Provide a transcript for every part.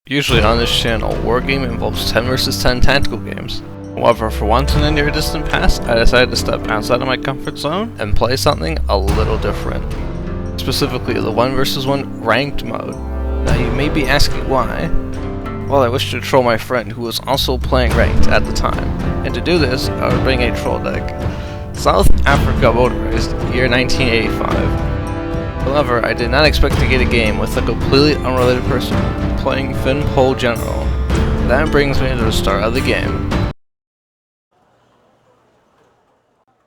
Usually on this channel, Wargame involves 10 vs 10 tactical games. However, for once in the near distant past, I decided to step outside of my comfort zone and play something a little different. Specifically, the 1 vs 1 ranked mode. Now you may be asking why. Well, I wish to troll my friend who was also playing ranked at the time. And to do this, I would bring a troll deck. South Africa motorized, year 1985. However, I did not expect to get a game with a completely unrelated person playing Finn Pole General. That brings me to the start of the game.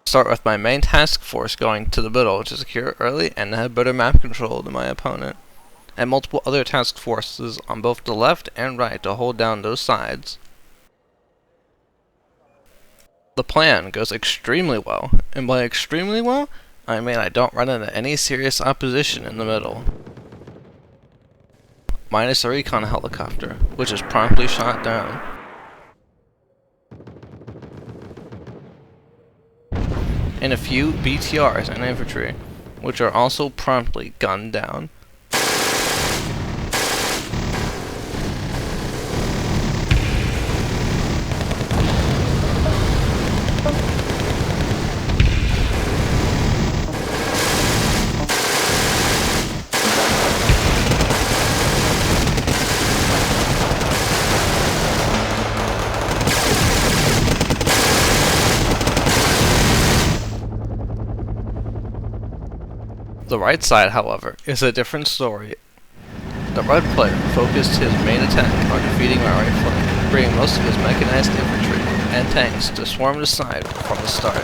Start with my main task force going to the middle to secure early and have better map control than my opponent, and multiple other task forces on both the left and right to hold down those sides. The plan goes extremely well, and by extremely well, I mean I don't run into any serious opposition in the middle. Minus a recon helicopter, which is promptly shot down. And a few BTRs and infantry, which are also promptly gunned down. The right side, however, is a different story. The red player focused his main attack on defeating my right flank, bringing most of his mechanized infantry and tanks to swarm the side from the start.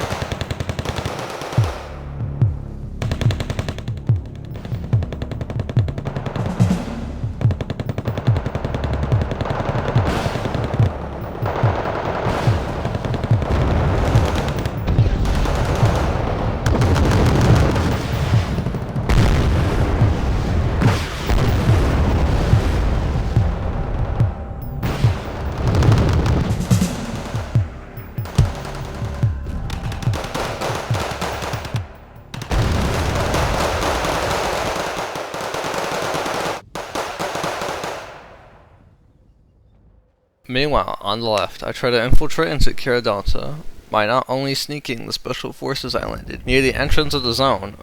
Meanwhile, on the left, I try to infiltrate and secure Delta by not only sneaking the special forces I landed near the entrance of the zone,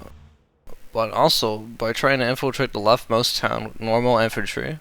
but also by trying to infiltrate the leftmost town with normal infantry.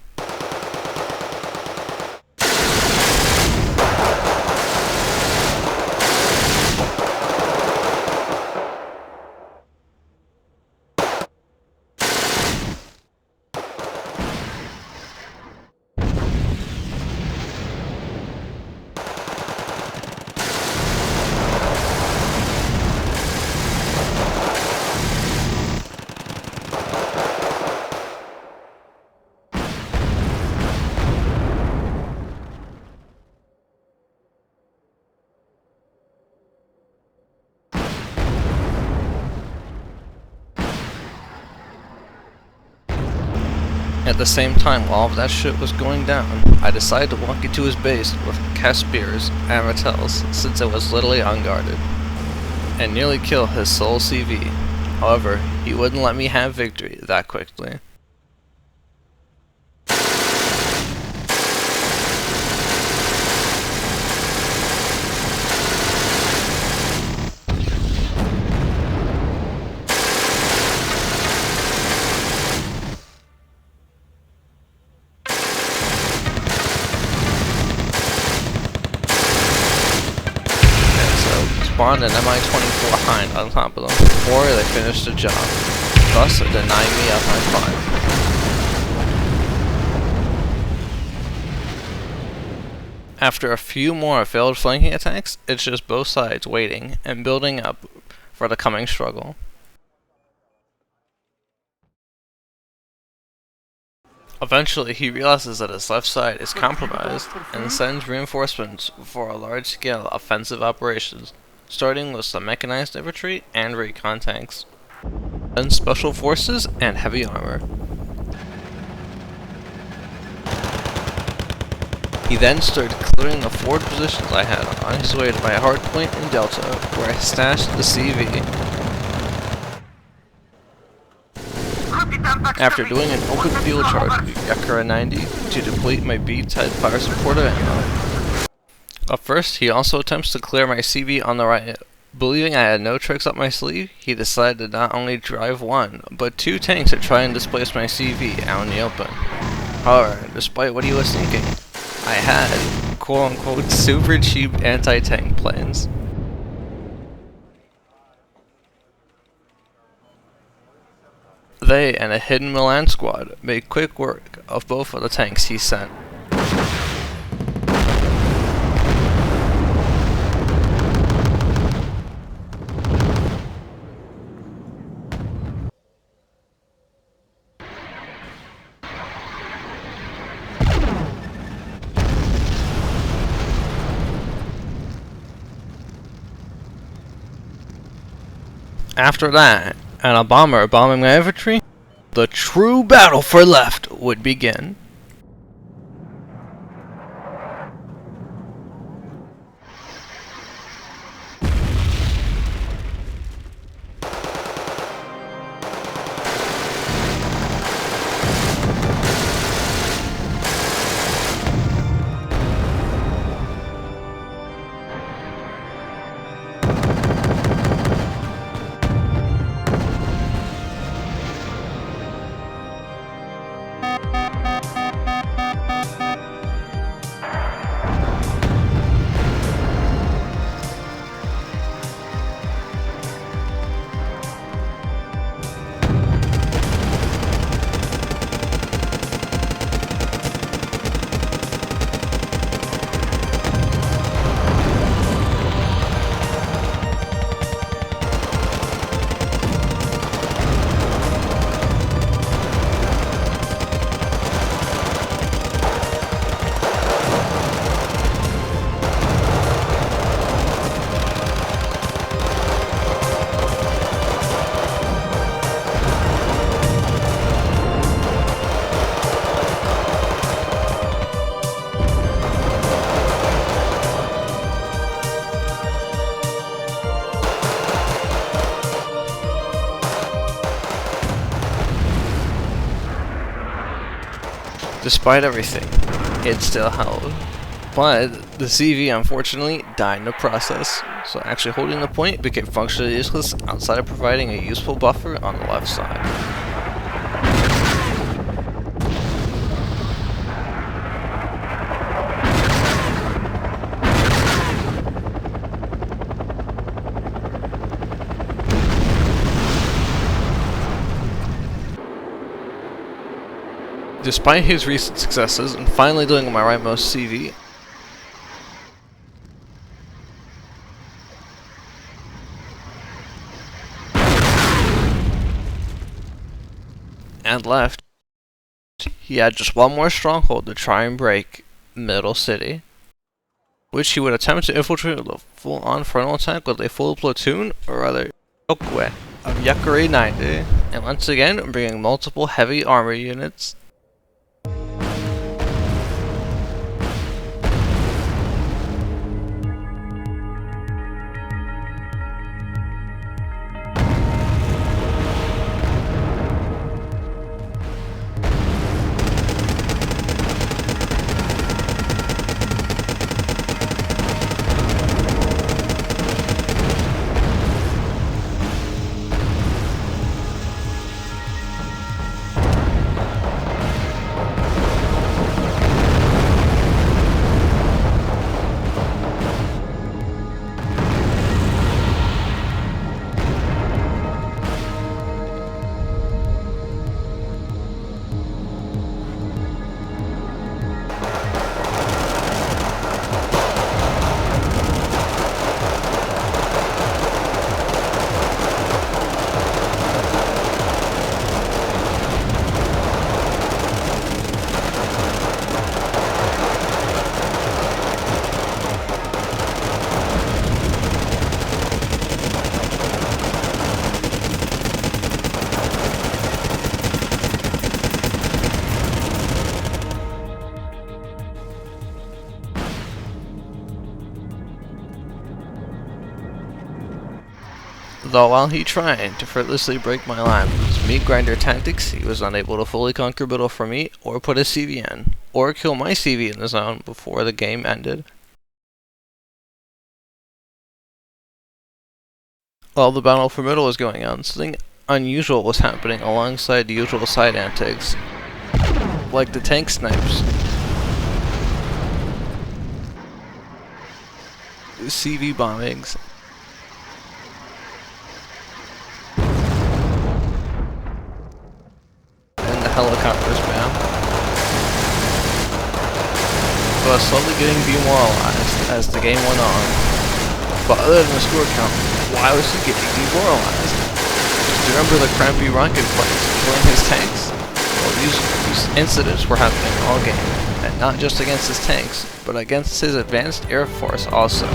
At the same time, while all of that shit was going down, I decided to walk into his base with cast spears and rattles, since it was literally unguarded, and nearly kill his sole CV. However, he wouldn't let me have victory that quickly. Spawned an Mi-24 Hind on top of them before they finished the job, thus denying me of my climb. After a few more failed flanking attacks, it's just both sides waiting and building up for the coming struggle. Eventually, he realizes that his left side is compromised and sends reinforcements for a large-scale offensive operations, starting with some mechanized infantry and recon tanks, then special forces and heavy armor. He then started clearing the forward positions I had on his way to my hardpoint in Delta, where I stashed the CV. After doing an open field charge with Yakura 90 to deplete my B-type fire supporter ammo. Up first, he also attempts to clear my CV on the right. Believing I had no tricks up my sleeve, he decided to not only drive one, but two tanks to try and displace my CV out in the open. However, despite what he was thinking, I had quote-unquote super cheap anti-tank planes. They and a hidden Milan squad made quick work of both of the tanks he sent. After that, and a bomber bombing my infantry, the true battle for left would begin. Despite everything, it still held. But the CV unfortunately died in the process, so actually holding the point became functionally useless outside of providing a useful buffer on the left side. Despite his recent successes and finally doing my rightmost CV, and left, he had just one more stronghold to try and break, Middle City, which he would attempt to infiltrate with a full-on frontal attack with a full platoon, or rather, Okwe, of Yakura 90, and once again bringing multiple heavy armor units. Though while he tried to fruitlessly break my line with his meat grinder tactics, he was unable to fully conquer middle for me, or put his CV in, or kill my CV in the zone before the game ended. While the battle for middle was going on, something unusual was happening alongside the usual side antics, like the tank snipes, CV bombings, and the helicopter spam. So I was slowly getting demoralized as the game went on. But other than the score count, why was he getting demoralized? Do you remember the crappy rocket planes killing his tanks? Well, these incidents were happening all game, and not just against his tanks, but against his advanced air force also.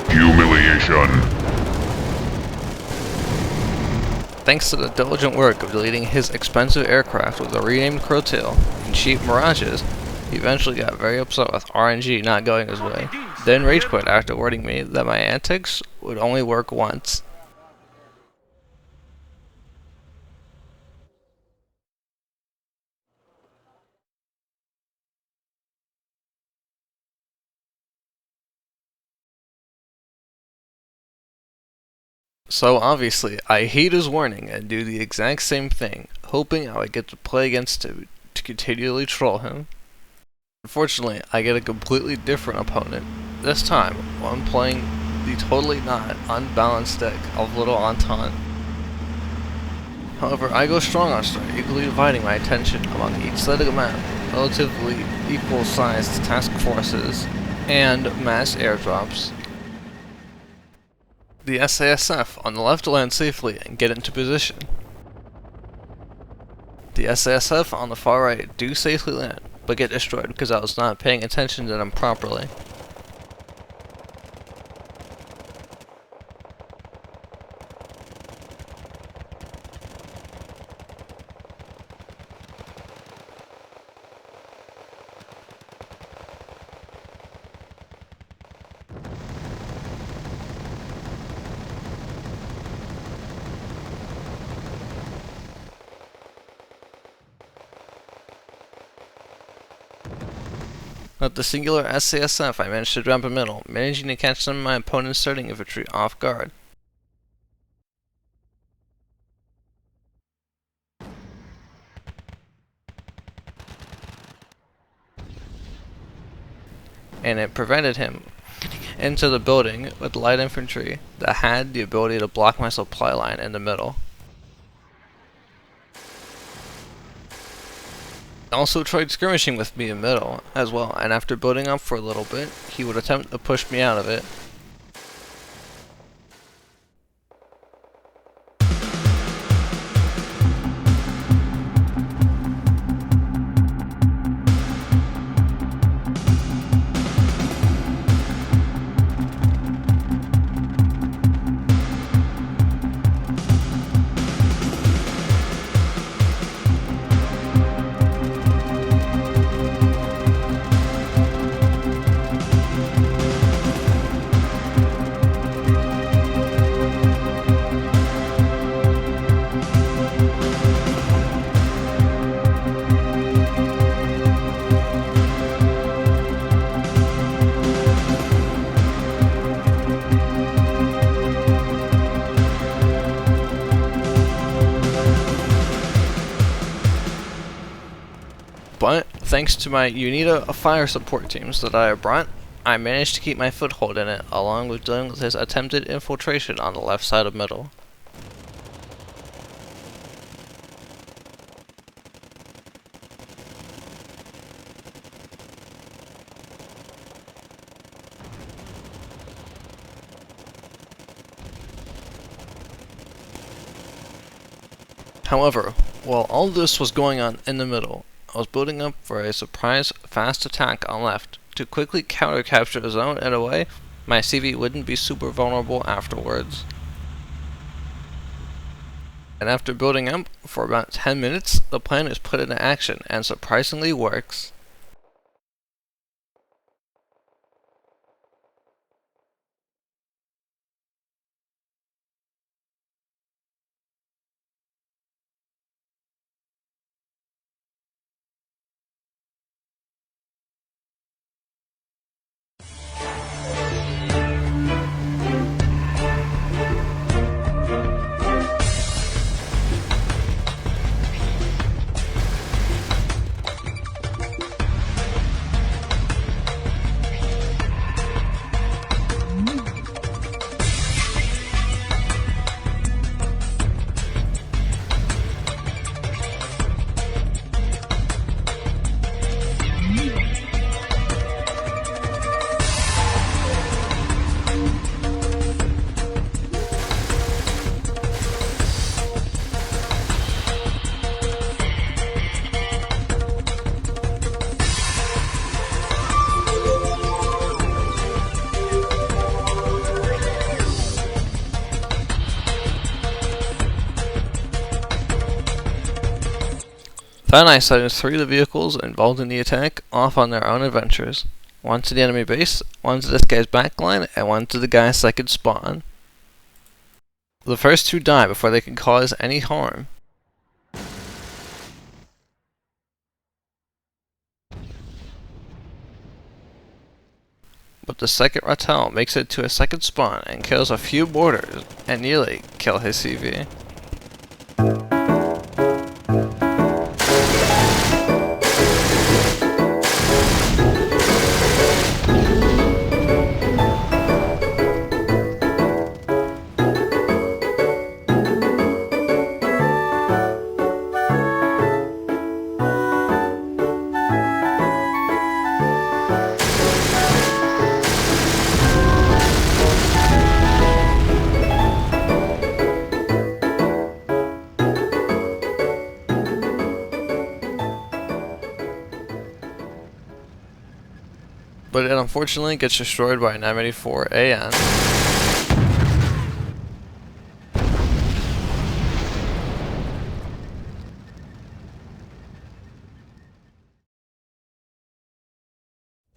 Humiliation. Thanks to the diligent work of deleting his expensive aircraft with a renamed Crowtail and cheap Mirages, he eventually got very upset with RNG not going his way, then rage quit after warning me that my antics would only work once. So obviously, I heed his warning and do the exact same thing, hoping I would get to play against him to continually troll him. Unfortunately, I get a completely different opponent. This time, I'm playing the totally not unbalanced deck of Little Entente. However, I go strong on start, equally dividing my attention among each side of the map, relatively equal-sized task forces, and mass airdrops. The SASF on the left land safely and get into position. The SASF on the far right do safely land, but get destroyed because I was not paying attention to them properly. With the singular SASF, I managed to drop a middle, managing to catch some of my opponent's starting infantry off guard. And it prevented him into the building with light infantry that had the ability to block my supply line in the middle. He also tried skirmishing with me in middle as well, and after building up for a little bit, he would attempt to push me out of it. But, thanks to my UNITA fire support teams that I have brought, I managed to keep my foothold in it, along with dealing with his attempted infiltration on the left side of middle. However, while all this was going on in the middle, I was building up for a surprise fast attack on left to quickly counter-capture the zone in a way my CV wouldn't be super vulnerable afterwards. And after building up for about 10 minutes, the plan is put into action and surprisingly works. Then I sent 3 of the vehicles involved in the attack off on their own adventures. One to the enemy base, one to this guy's backline, and one to the guy's second spawn. The first 2 die before they can cause any harm. But the second Rattel makes it to a second spawn and kills a few boarders and nearly kill his CV. But it unfortunately gets destroyed by an M84 AN.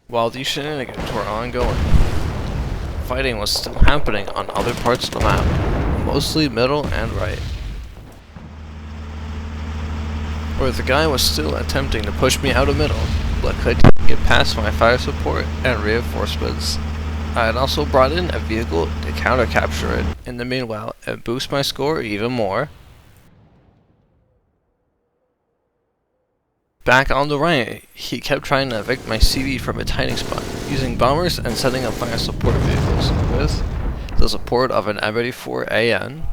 While these shenanigans were ongoing, fighting was still happening on other parts of the map, mostly middle and right, where the guy was still attempting to push me out of middle, but couldn't get past my fire support and reinforcements. I had also brought in a vehicle to counter-capture it in the meanwhile and boost my score even more. Back on the right, he kept trying to evict my CV from its hiding spot, using bombers and setting up fire support vehicles with the support of an M84 AN.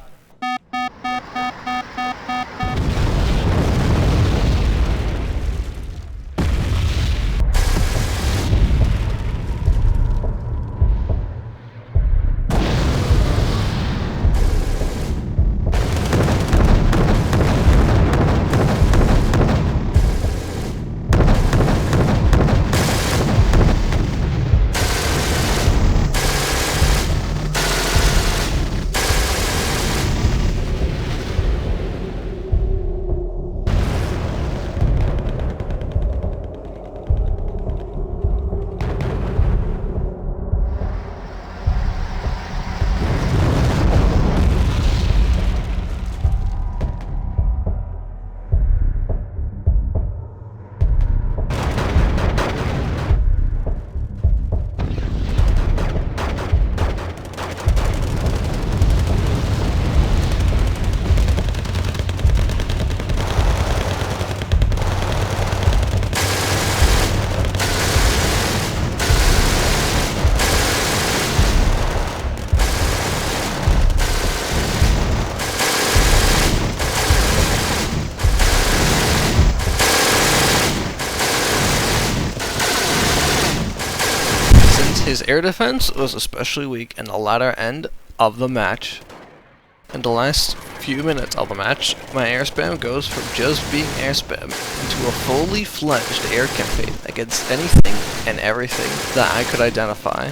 His air defense was especially weak in the latter end of the match. In the last few minutes of the match, my air spam goes from just being air spam into a fully fledged air campaign against anything and everything that I could identify.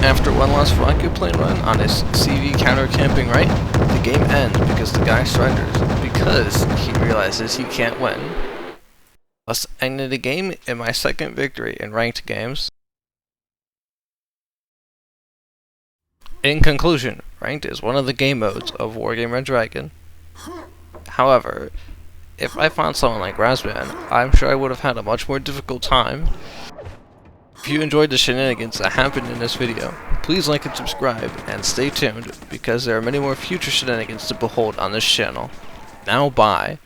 After one last rocket plane run on his CV counter camping right, the game ends because the guy surrenders, because he realizes he can't win. Thus ended the game in my second victory in ranked games. In conclusion, ranked is one of the game modes of Wargame Red Dragon. However, if I found someone like Razzman, I'm sure I would have had a much more difficult time. If you enjoyed the shenanigans that happened in this video, please like and subscribe, and stay tuned, because there are many more future shenanigans to behold on this channel. Now bye.